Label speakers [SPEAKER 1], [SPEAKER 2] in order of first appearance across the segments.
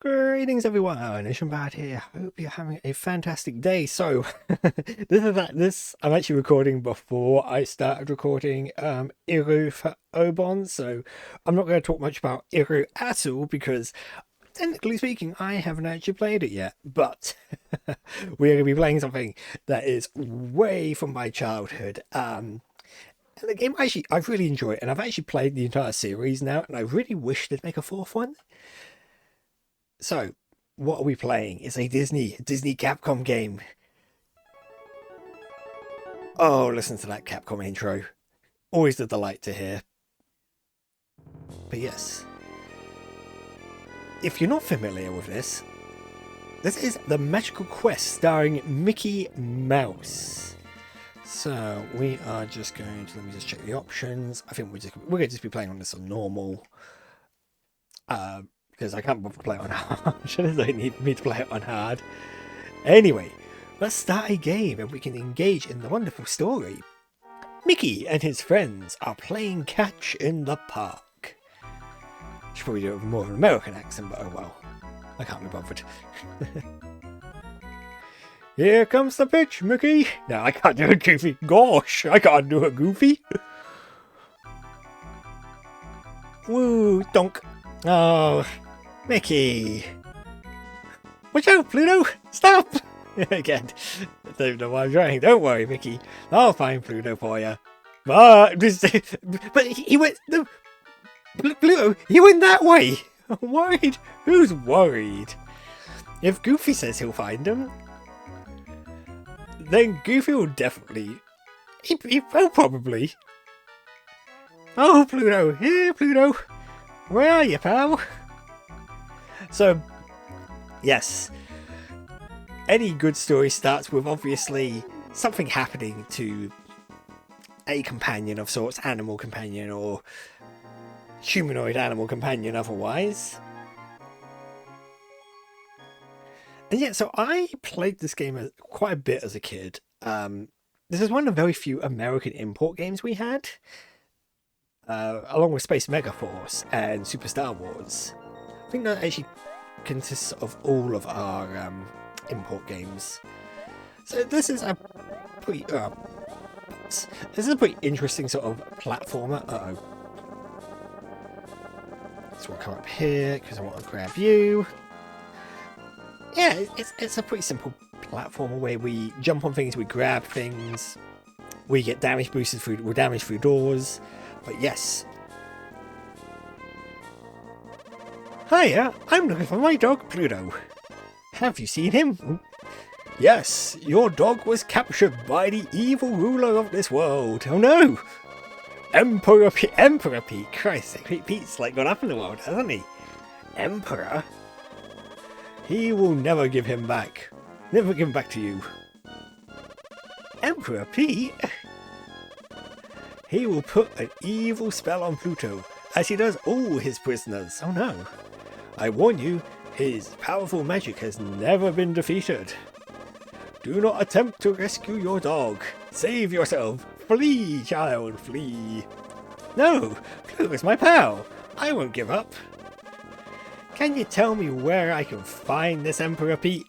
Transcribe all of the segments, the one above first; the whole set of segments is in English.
[SPEAKER 1] Greetings everyone, Ishanbad here. Hope you're having a fantastic day. So I'm actually recording before I started recording Iru for Obon, so I'm not going to talk much about Iru at all because technically speaking I haven't actually played it yet, but we're going to be playing something that is way from my childhood. And the game I really enjoy it, and I've actually played the entire series now, and I really wish they'd make a fourth one. So, what are we playing? It's a Disney Capcom game. Oh, listen to that Capcom intro. Always a delight to hear. But yes, if you're not familiar with this is The Magical Quest starring Mickey Mouse. So we are just going to, let me just check the options. I think we're going to just be playing on this on normal. Because I can't bother to play it on hard. They don't need me to play it on hard. Anyway, let's start a game and we can engage in the wonderful story. Mickey and his friends are playing catch in the park. Should probably do it with more of an American accent, but oh well. I can't be bothered. Here comes the pitch, Mickey. No, I can't do a goofy. Gosh, I can't do a goofy. Woo, donk. Oh, Mickey! Watch out, Pluto! Stop! Again, I don't know why I'm trying. Don't worry, Mickey. I'll find Pluto for you. But he went. No, Pluto, he went that way. I'm worried. Who's worried? If Goofy says he'll find him, then Goofy will definitely. He'll probably. Oh, Pluto! Here, Pluto! Where are you, pal? So, yes, any good story starts with obviously something happening to a companion of sorts, animal companion or humanoid animal companion otherwise. And yeah, so I played this game quite a bit as a kid. This is one of the very few American import games we had. Along with Space Megaforce and Super Star Wars. I think that actually consists of all of our import games. So this is a pretty interesting sort of platformer. So we'll come up here because I want to grab you. Yeah, it's a pretty simple platformer where we jump on things, we grab things, we get damage boosted through damage through doors. But yes. Hiya, I'm looking for my dog Pluto. Have you seen him? Yes, your dog was captured by the evil ruler of this world. Oh no! Emperor Pete. Christ, Pete's like gone up in the world, hasn't he? Emperor? He will never give him back. Never give him back to you. Emperor Pete? He will put an evil spell on Pluto, as he does all his prisoners. Oh no. I warn you, his powerful magic has never been defeated. Do not attempt to rescue your dog. Save yourself. Flee, child, flee. No, Pluto is my pal. I won't give up. Can you tell me where I can find this Emperor Pete?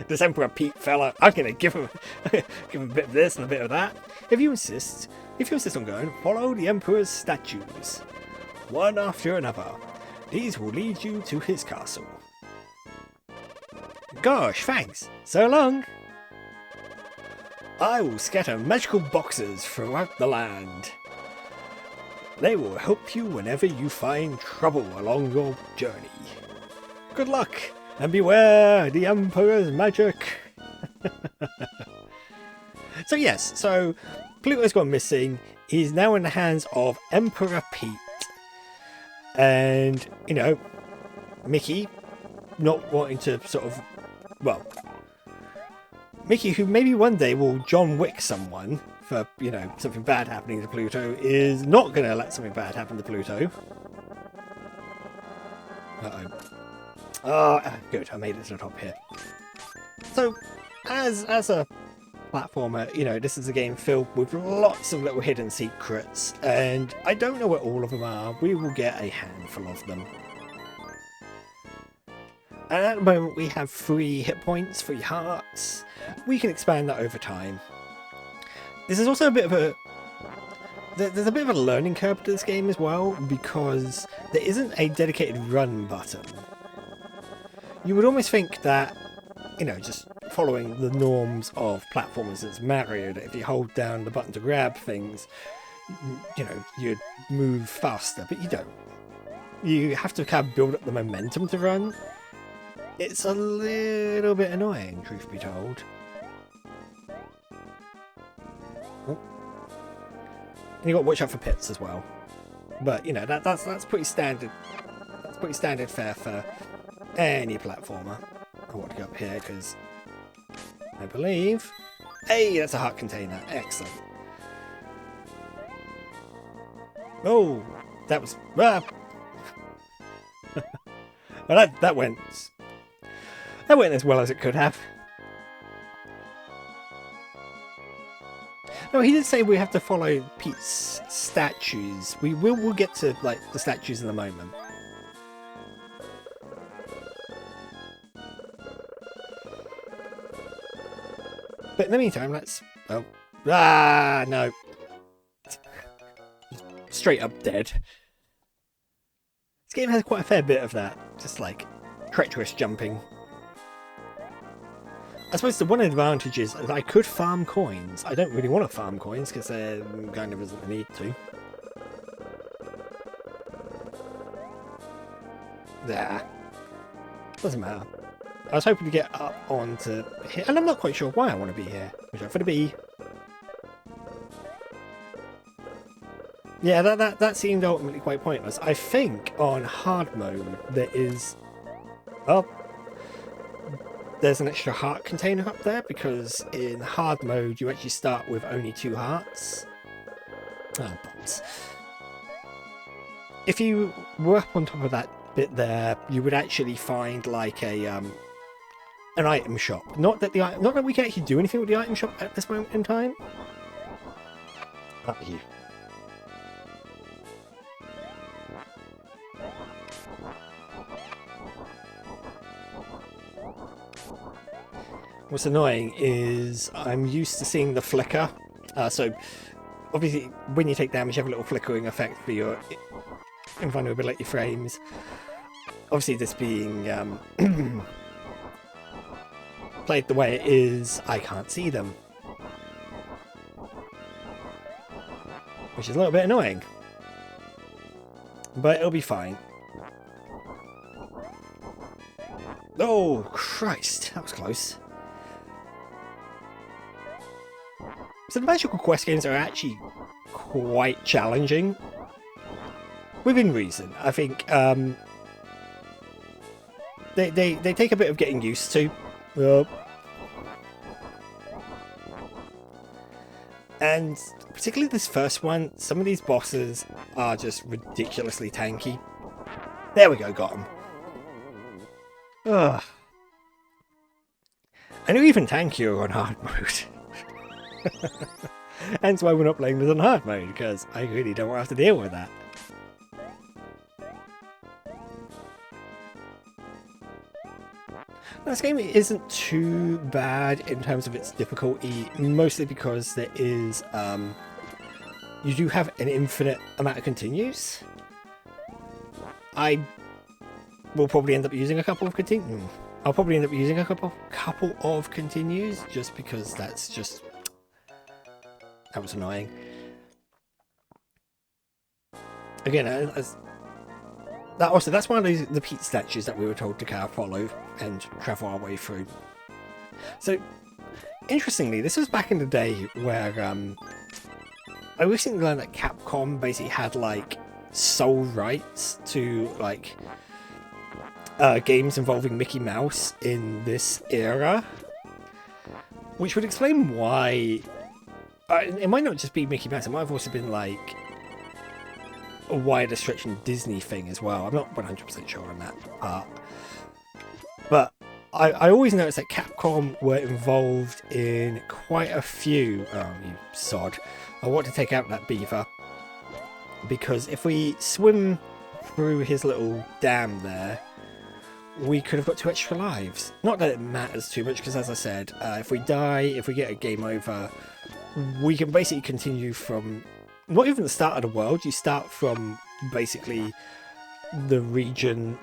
[SPEAKER 1] This Emperor Pete fella. I'm going to give him a bit of this and a bit of that. If you insist on going, follow the Emperor's statues, one after another. These will lead you to his castle. Gosh, thanks. So long. I will scatter magical boxes throughout the land. They will help you whenever you find trouble along your journey. Good luck, and beware the Emperor's magic. So yes, Pluto's gone missing. He's now in the hands of Emperor Pete. And, you know, Mickey, not wanting to sort of, well, Mickey, who maybe one day will John Wick someone for, you know, something bad happening to Pluto, is not going to let something bad happen to Pluto. Uh-oh. Oh, good, I made it to the top here. So, as a platformer, you know, this is a game filled with lots of little hidden secrets, and I don't know where all of them are. We will get a handful of them. And at the moment we have 3 hit points, 3 hearts. We can expand that over time. This is also a bit of a... There's a bit of a learning curve to this game as well, because there isn't a dedicated run button. You would almost think that, you know, just following the norms of platformers as Mario, that if you hold down the button to grab things, you know, you'd move faster, but you don't. You have to kind of build up the momentum to run. It's a little bit annoying, truth be told. Oh. You got to watch out for pits as well. But you know, that's pretty standard. That's pretty standard fare for any platformer. I want to go up here because I believe. Hey, that's a heart container. Excellent. Oh, that was. Well, that went as well as it could have. No, he did say we have to follow Pete's statues. We'll get to like the statues in a moment. But in the meantime, let's... Oh. Ah, no. Straight up dead. This game has quite a fair bit of that. Just like treacherous jumping. I suppose the one advantage is that I could farm coins. I don't really want to farm coins because there kind of isn't a need to. There. Doesn't matter. I was hoping to get up onto here, and I'm not quite sure why I want to be here. Which for the B. Yeah, that seemed ultimately quite pointless. I think on hard mode there is... Oh. There's an extra heart container up there, because in hard mode you actually start with only 2 hearts. Oh, bums. If you were up on top of that bit there, you would actually find like a an item shop. Not that we can actually do anything with the item shop at this moment in time. Up you. What's annoying is I'm used to seeing the flicker. So obviously when you take damage you have a little flickering effect for your invulnerability frames. Obviously this being played the way it is, I can't see them. Which is a little bit annoying. But it'll be fine. Oh, Christ, that was close. So the Magical Quest games are actually quite challenging. Within reason. I think they take a bit of getting used to. And particularly this first one, some of these bosses are just ridiculously tanky. There we go, got him. Ugh. And they're even tankier on hard mode. Hence why we're not playing this on hard mode, because I really don't want to have to deal with that. Now, this game isn't too bad in terms of its difficulty, mostly because there is, you do have an infinite amount of continues. I will probably end up using a couple of continues. I'll probably end up using a couple of continues, just because that's just... That was annoying. Again, that's one of the Pete statues that we were told to kind of follow and travel our way through. So, interestingly, this was back in the day where I recently learned that Capcom basically had like sole rights to like games involving Mickey Mouse in this era, which would explain why. It might not just be Mickey Mouse, it might have also been like a wider stretching Disney thing as well. I'm not 100% sure on that part. But I always noticed that Capcom were involved in quite a few... Oh, you sod. I want to take out that beaver. Because if we swim through his little dam there, we could have got 2 extra lives. Not that it matters too much, because as I said, if we die, if we get a game over, we can basically continue from not even the start of the world. You start from basically the region,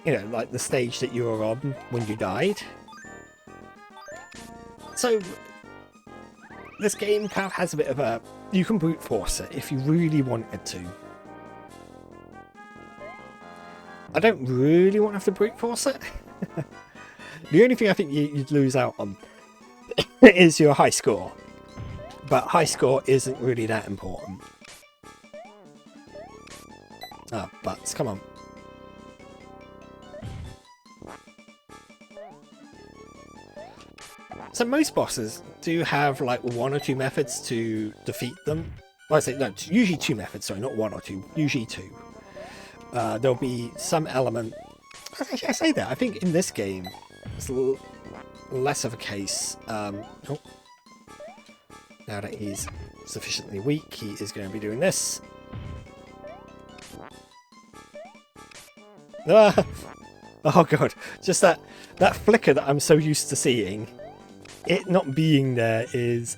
[SPEAKER 1] you know, like the stage that you were on when you died. So this game kind of has a bit of a, you can brute force it if you really wanted to. I don't really want to have to brute force it. The only thing I think you'd lose out on is your high score. But high score isn't really that important. Ah, butts, come on. So most bosses do have like 1 or 2 methods to defeat them. Well, I say no, usually 2 methods. Sorry, not 1 or 2. Usually 2. There'll be some element. I say that. I think in this game it's a little less of a case. Oh, now that he's sufficiently weak, he is going to be doing this. Ah! Oh god, just that flicker that I'm so used to seeing. It not being there is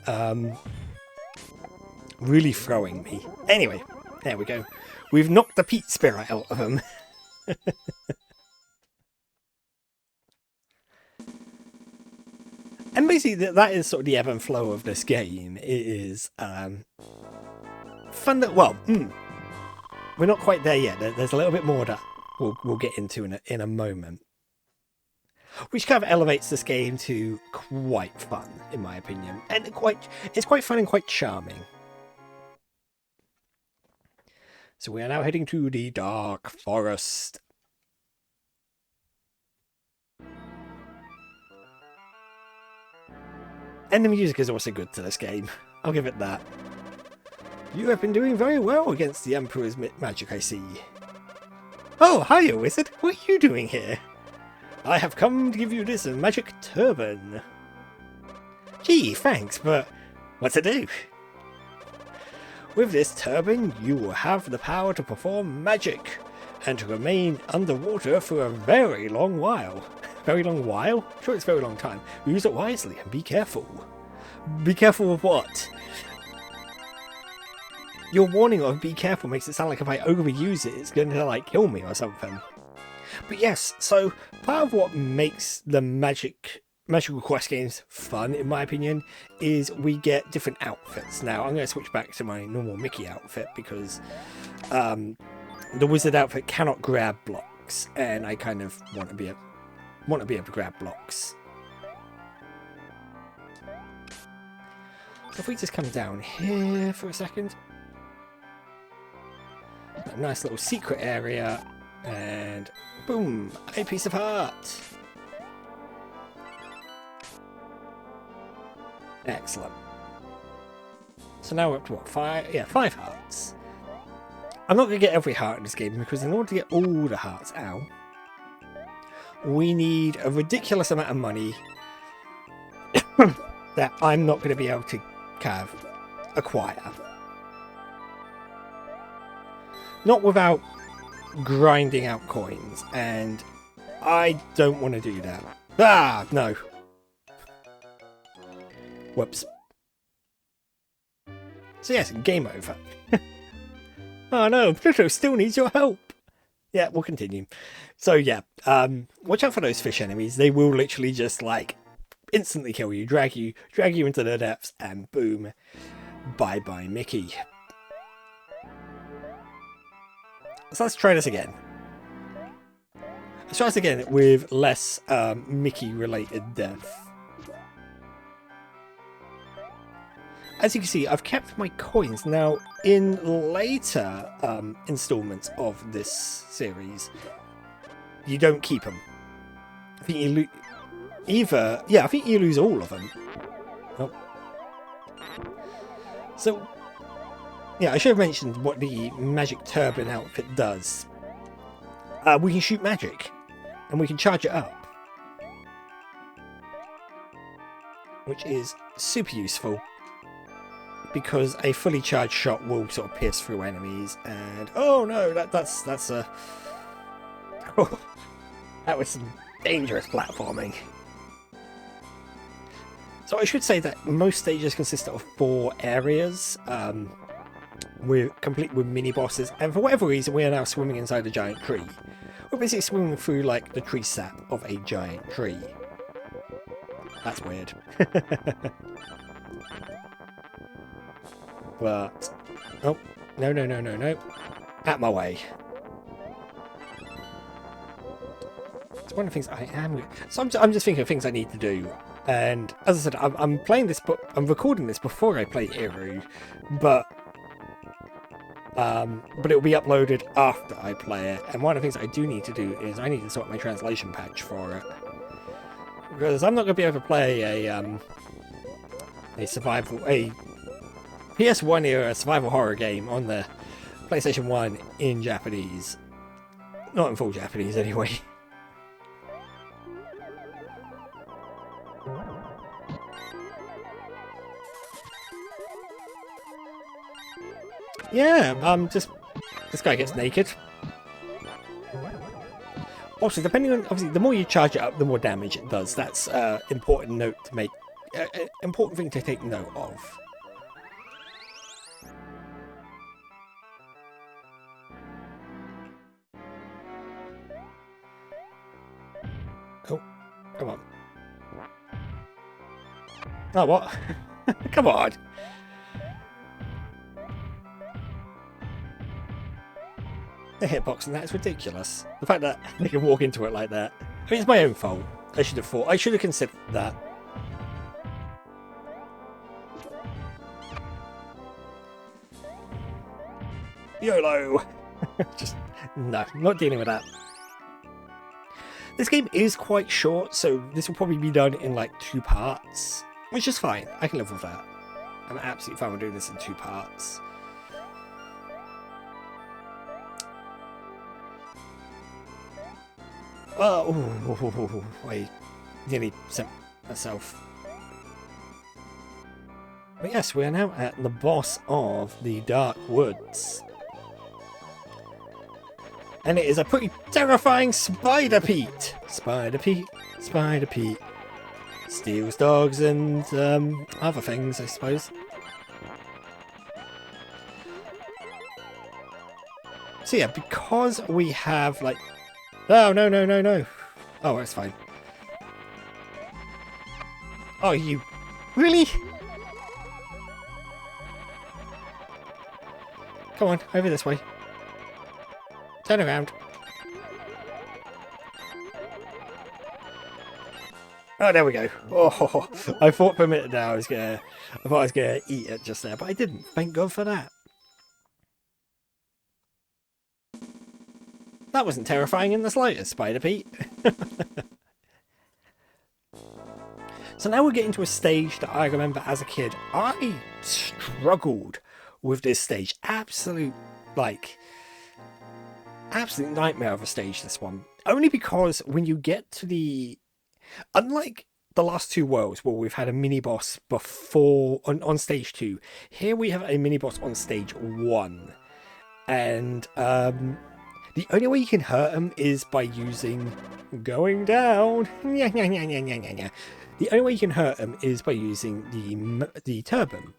[SPEAKER 1] really throwing me. Anyway, there we go. We've knocked the Pete spirit out of him. And basically that is sort of the ebb and flow of this game. It is fun that, well, we're not quite there yet. There's a little bit more that we'll get into in a moment. Which kind of elevates this game to quite fun, in my opinion. And it's quite fun and quite charming. So we are now heading to the Dark Forest. And the music is also good to this game. I'll give it that. You have been doing very well against the Emperor's magic, I see. Oh, hiya, wizard. What are you doing here? I have come to give you this magic turban. Gee, thanks, but what's it do? With this turban, you will have the power to perform magic and to remain underwater for a very long while. Very long while? Sure, it's a very long time. Use it wisely and be careful. Be careful of what? Your warning of be careful makes it sound like if I overuse it, it's going to like kill me or something. But yes, so part of what makes the Magical Quest games fun, in my opinion, is we get different outfits. Now, I'm going to switch back to my normal Mickey outfit because the wizard outfit cannot grab blocks, and I kind of want to be able to grab blocks. So if we just come down here for a second, a nice little secret area, and boom, a piece of heart. Excellent. So now we're up to what, 5? Yeah, 5 hearts. I'm not going to get every heart in this game because in order to get all the hearts out, we need a ridiculous amount of money that I'm not going to be able to kind of acquire. Not without grinding out coins, and I don't want to do that. Ah, no. Whoops. So yes, game over. Oh no, Pluto still needs your help. Yeah, we'll continue. So yeah, watch out for those fish enemies. They will literally just like instantly kill you, drag you into the depths, and boom, bye bye Mickey. So let's try this again. Let's try this again with less Mickey related death. As you can see, I've kept my coins. Now, in later installments of this series, you don't keep them. I think you lose either. Yeah, I think you lose all of them. Oh. So, yeah, I should have mentioned what the magic turban outfit does. We can shoot magic, and we can charge it up, which is super useful. Because a fully charged shot will sort of pierce through enemies, and oh no, that's a That was some dangerous platforming. So I should say that most stages consist of 4 areas. We're complete with mini bosses, and for whatever reason, we are now swimming inside a giant tree. We're basically swimming through like the tree sap of a giant tree. That's weird. But oh no! Out my way. It's one of the things I am. So I'm just thinking of things I need to do. And as I said, I'm playing this, but I'm recording this before I play Iru, but it will be uploaded after I play it. And one of the things I do need to do is I need to sort my translation patch for it, because I'm not going to be able to play a PS1 era survival horror game on the PlayStation 1 in Japanese, not in full Japanese anyway. Yeah, this guy gets naked. Also, depending on, obviously, the more you charge it up, the more damage it does. That's important note to make, important thing to take note of. Oh, come on. Oh, what? Come on. The hitbox and that is ridiculous. The fact that they can walk into it like that. I mean, it's my own fault. I should have considered that. YOLO! Just, no, not dealing with that. This game is quite short, so this will probably be done in like 2 parts, which is fine. I can live with that. I'm absolutely fine with doing this in 2 parts. Oh, I nearly sent myself. But yes, we are now at the boss of the Dark Woods. And it is a pretty terrifying Spider Pete. Spider Pete, Spider Pete. Steals dogs and other things, I suppose. So yeah, because we have like... Oh, no. Oh, that's fine. Oh, you... Really? Come on, over this way. Turn around. Oh, there we go. Oh, I thought for a minute now I thought I was gonna eat it just there, but I didn't. Thank God for that. That wasn't terrifying in the slightest, Spider Pete. So now we're getting to a stage that I remember as a kid. I struggled with this stage. Absolute nightmare of a stage, this one. Only because when you get to the... Unlike the last 2 worlds where we've had a mini-boss before on stage 2, here we have a mini-boss on stage 1. And the only way you can hurt him is by using... Going down. The only way you can hurt him is by using the turban.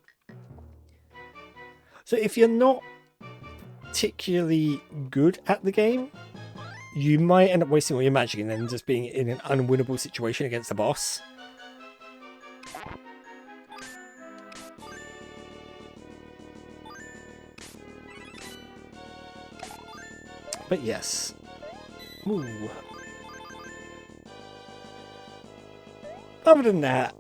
[SPEAKER 1] So if you're not particularly good at the game, you might end up wasting all your magic and then just being in an unwinnable situation against the boss. But yes. Ooh. Other than that,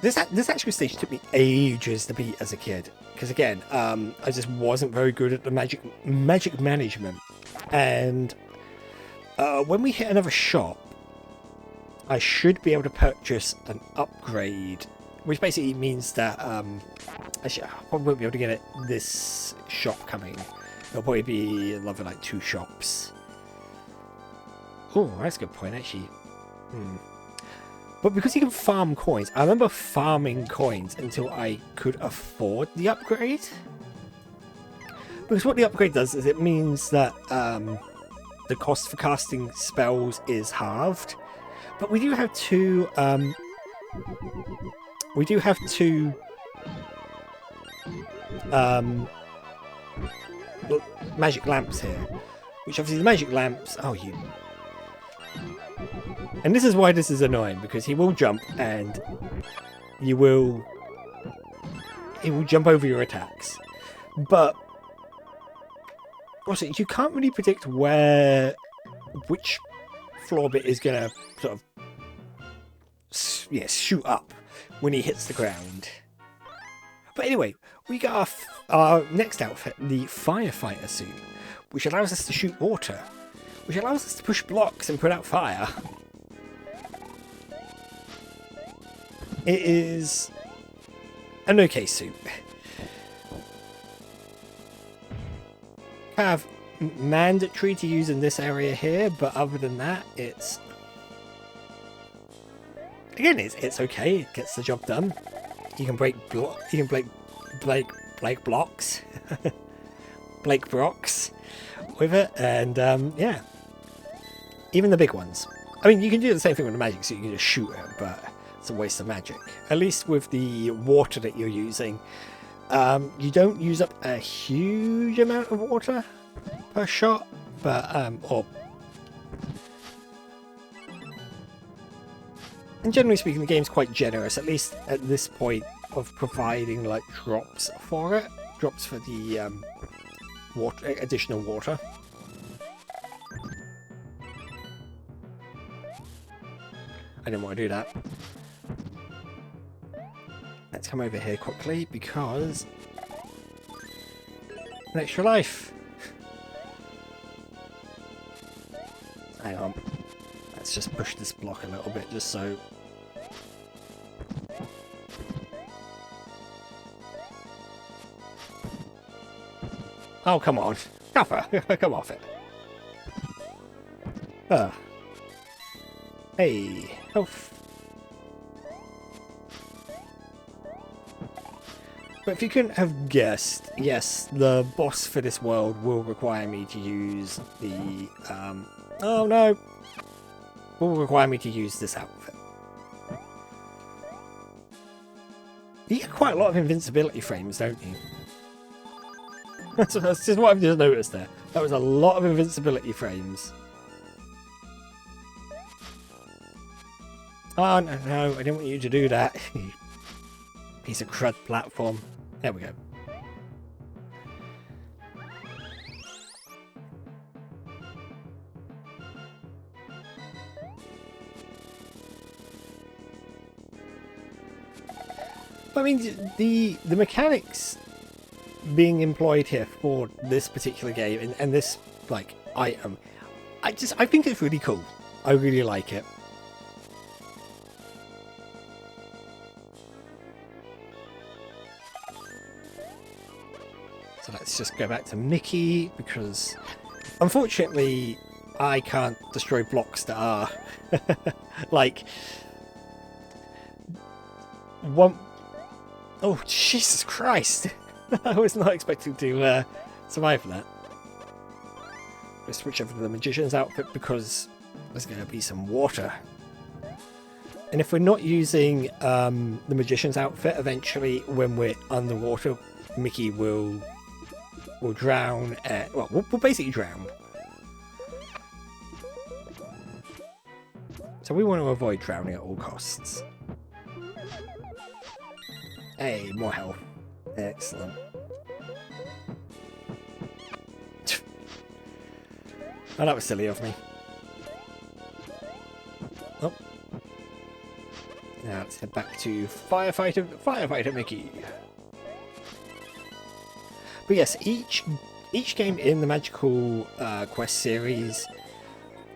[SPEAKER 1] this actual stage took me ages to beat as a kid. Because again, I just wasn't very good at the magic management. And when we hit another shop, I should be able to purchase an upgrade, which basically means that I probably won't be able to get it this shop coming. There'll probably be another like 2 shops. Oh, that's a good point actually. But because you can farm coins, I remember farming coins until I could afford the upgrade. Because what the upgrade does is it means that the cost for casting spells is halved. But we do have two magic lamps here, which obviously the magic lamps. Oh, you. And this is why this is annoying, because he will jump and he will jump over your attacks. But also, you can't really predict which floor bit is going to sort of shoot up when he hits the ground. But anyway, we got our next outfit, the firefighter suit, which allows us to shoot water, which allows us to push blocks and put out fire. It is an okay suit. Kind of mandatory to use in this area here, but other than that, it's okay. It gets the job done. You can break blocks, Blake Brocks with it, and yeah, even the big ones. I mean, you can do the same thing with the magic suit. You can just shoot it, but it's a waste of magic. At least with the water that you're using, you don't use up a huge amount of water per shot, but and generally speaking, the game's quite generous, at least at this point, of providing like drops for it, drops for the additional water. I didn't want to do that. Let's come over here quickly because an extra life. Hang on. Let's just push this block a little bit just so. Oh, come on. Come off it. Hey, health. But if you couldn't have guessed, yes, the boss for this world will require me to use the, oh no, will require me to use this outfit. You get quite a lot of invincibility frames, don't you? That's just what I've just noticed there. That was a lot of invincibility frames. Oh, no, I didn't want you to do that. Piece of crud platform. There we go. I mean, the mechanics being employed here for this particular game and this like item, I think it's really cool. I really like it. So let's just go back to Mickey, because unfortunately I can't destroy blocks that are like one. Oh, Jesus Christ! I was not expecting to survive that. Let's switch over to the magician's outfit because there's going to be some water. And if we're not using the magician's outfit, eventually when we're underwater, Mickey will drown. Well, we'll basically drown. So we want to avoid drowning at all costs. Hey, more health. Excellent. Oh, that was silly of me. Oh. Now let's head back to Firefighter Mickey. But yes, each game in the Magical Quest series,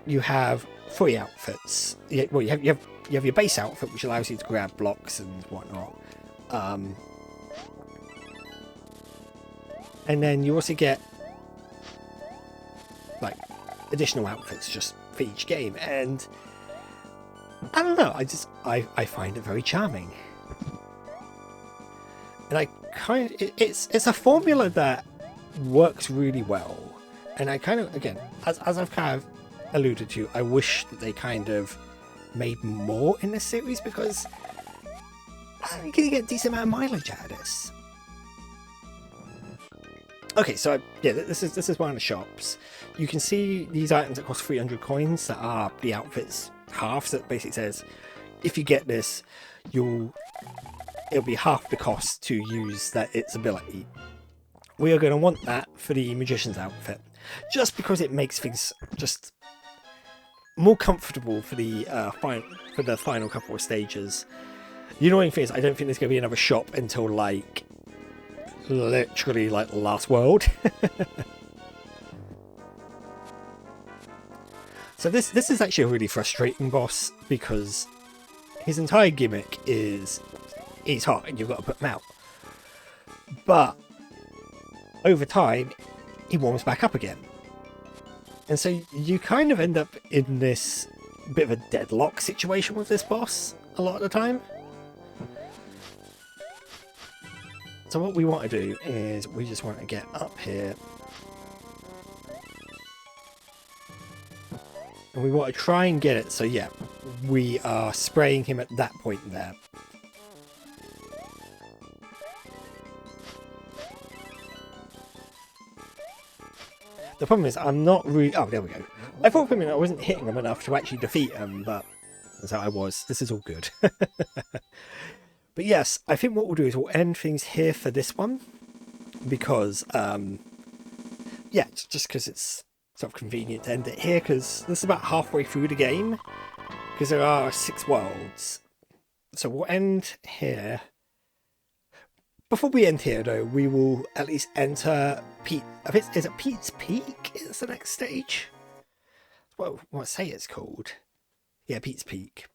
[SPEAKER 1] you have 3 outfits. Well, you have your base outfit, which allows you to grab blocks and whatnot. And then you also get like additional outfits just for each game, and I don't know, I find it very charming, and it's a formula that works really well And I kind of, again, as I've kind of alluded to, I wish that they kind of made more in this series, because you're going to get a decent amount of mileage out of this. Okay, so yeah, this is one of the shops. You can see these items that cost 300 coins that are the outfit's half. So it basically says, if you get this, it'll be half the cost to use its ability. We are going to want that for the magician's outfit, just because it makes things just more comfortable for the final couple of stages. The annoying thing is, I don't think there's going to be another shop until like literally like the last world. So this is actually a really frustrating boss, because his entire gimmick is he's hot and you've got to put him out. But over time, he warms back up again. And so you kind of end up in this bit of a deadlock situation with this boss a lot of the time. So what we want to do is we just want to get up here. And we want to try and get it, so yeah, we are spraying him at that point there. The problem is I'm not really... Oh, there we go. I thought for a minute I wasn't hitting him enough to actually defeat him, but so I was. This is all good. But yes, I think what we'll do is we'll end things here for this one, because, yeah, just because it's sort of convenient to end it here, because this is about halfway through the game, because there are 6 worlds. So we'll end here. Before we end here, though, we will at least enter Pete. Is it Pete's Peak? Is the next stage? What I say it's called? Yeah, Pete's Peak.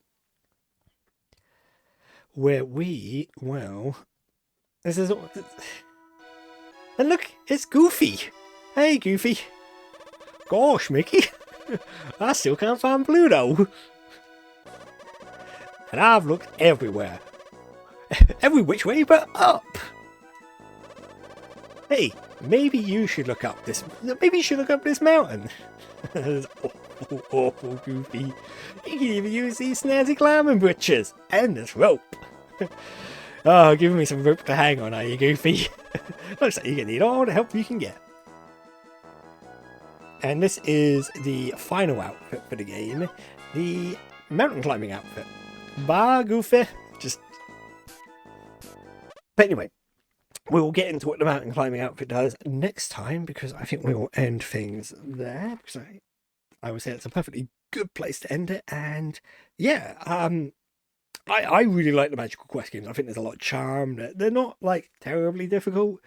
[SPEAKER 1] Where we, well, this is, and look, it's Goofy. Hey, Goofy. Gosh, Mickey, I still can't find Pluto. And I've looked everywhere. Every which way but up. Hey, maybe you should look up this. Maybe you should look up this mountain. Awful Goofy. You can even use these snazzy climbing britches and this rope. Oh, give me some rope to hang on, are you, Goofy? Looks like you're gonna need all the help you can get. And this is the final outfit for the game, the mountain climbing outfit. Bye, Goofy. But anyway, we will get into what the mountain climbing outfit does next time, because I think we will end things there, because I would say it's a perfectly good place to end it. And yeah, I really like the Magical Quest games. I think there's a lot of charm. They're not like terribly difficult,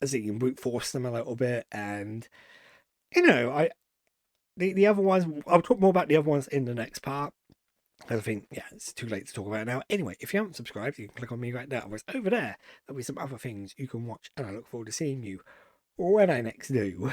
[SPEAKER 1] as you can brute force them a little bit. And you know, the other ones, I'll talk more about the other ones in the next part. I think, yeah, it's too late to talk about it now. Anyway, if you haven't subscribed, you can click on me right now. Over there, there'll be some other things you can watch, and I look forward to seeing you when I next do.